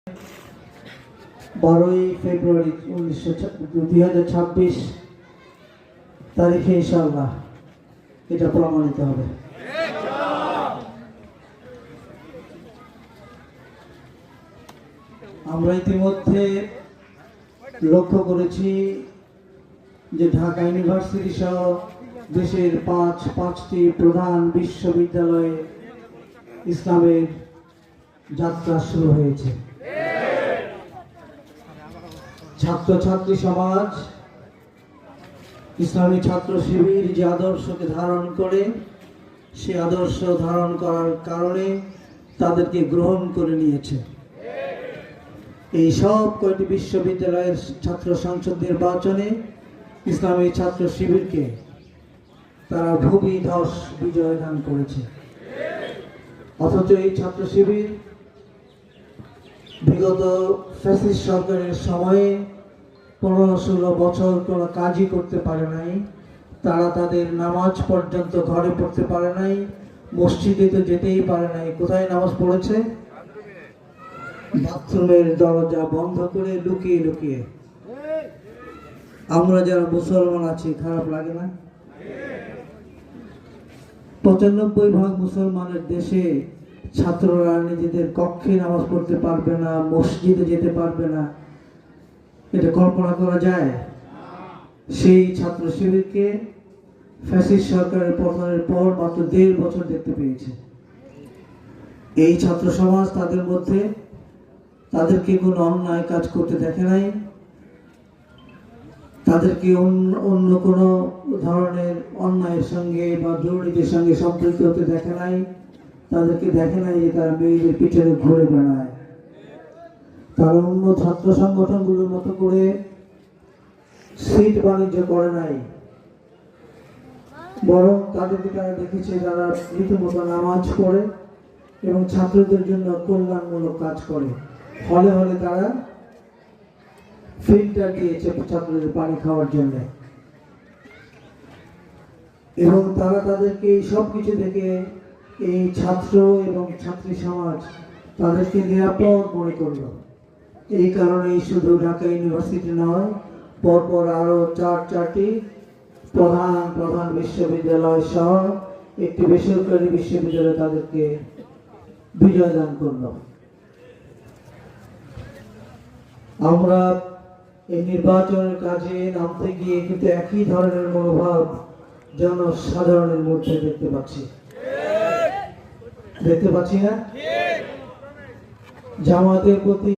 12ই ফেব্রুয়ারি 2026 তারিখে ইনশাআল্লাহ এটা প্রমাণিত হবে। আমরা ইতিমধ্যে লক্ষ্য করেছি যে ঢাকা ইউনিভার্সিটি সহ দেশের পাঁচটি প্রধান বিশ্ববিদ্যালয়ে ইসলামের যাত্রা শুরু হয়েছে। ছাত্রছাত্রী সমাজ ইসলামী ছাত্র শিবির যে আদর্শকে ধারণ করে, সে আদর্শ ধারণ করার কারণে তাদেরকে গ্রহণ করে নিয়েছে। এই সব কয়টি বিশ্ববিদ্যালয়ের ছাত্র সংসদ নির্বাচনে ইসলামী ছাত্র শিবিরকে তারা ভূমিধস বিজয় দান করেছে। অথচ এই ছাত্র শিবির বিগত ফ্যাসিস্ট সরকারের সময়ে 15-16 বছর কোনো কাজই করতে পারে নাই। তারা তাদের নামাজ পর্যন্ত ঘরে পড়তে পারে নাই, মসজিদে তো যেতেই পারে নাই। কোথায় নামাজ পড়েছে? বাথরুমের দরজা বন্ধ করে লুকিয়ে লুকিয়ে। আমরা যারা মুসলমান আছি, খারাপ লাগে না? 95% মুসলমানের দেশে ছাত্ররা নিজেদের কক্ষে নামাজ পড়তে পারবে না, মসজিদে যেতে পারবে না। এটা কল্পনা করা যায়? সেই ছাত্র শিবিরকে ফ্যাসিস্ট সরকারের পতনের পর মাত্র 1.5 বছর দেখতে পেয়েছে। এই ছাত্র সমাজ তাদেরকে কোনো অন্যায় কাজ করতে দেখে নাই, তাদেরকে অন্য কোনো ধরনের অন্যায়ের সঙ্গে বা দুর্নীতির সঙ্গে সম্পৃক্ত হতে দেখে নাই। তাদেরকে দেখে নাই যে তারা মেয়েদের পিছনে ঘুরে বেড়ায়। তারা অন্য ছাত্র সংগঠনগুলোর মতো করে সিট বাণিজ্য করে নাই, বরং তাদেরকে তারা দেখেছে যারা রীতিমতো নামাজ পড়ে এবং ছাত্রদের জন্য কল্যাণমূলক কাজ করে। হলে হলে তারা ফিল্টার দিয়েছে ছাত্রদের পানি খাওয়ার জন্য, এবং তারা তাদেরকে এই সব কিছু দেখে এই ছাত্র এবং ছাত্রী সমাজ তাদেরকে নিরাপদ মনে করলো। এই কারণেই শুধু ঢাকা ইউনিভার্সিটি নয়, পরপর আরো 4টি প্রধান বিশ্ববিদ্যালয় সহ একটি বেসরকারি বিশ্ববিদ্যালয় তাদেরকে বিজয় দান করলো। আমরা এই নির্বাচনের কাজে নামতে গিয়ে কিন্তু একই ধরনের মনোভাব জনসাধারণের মধ্যে দেখতে পাচ্ছি না? জামাতের প্রতি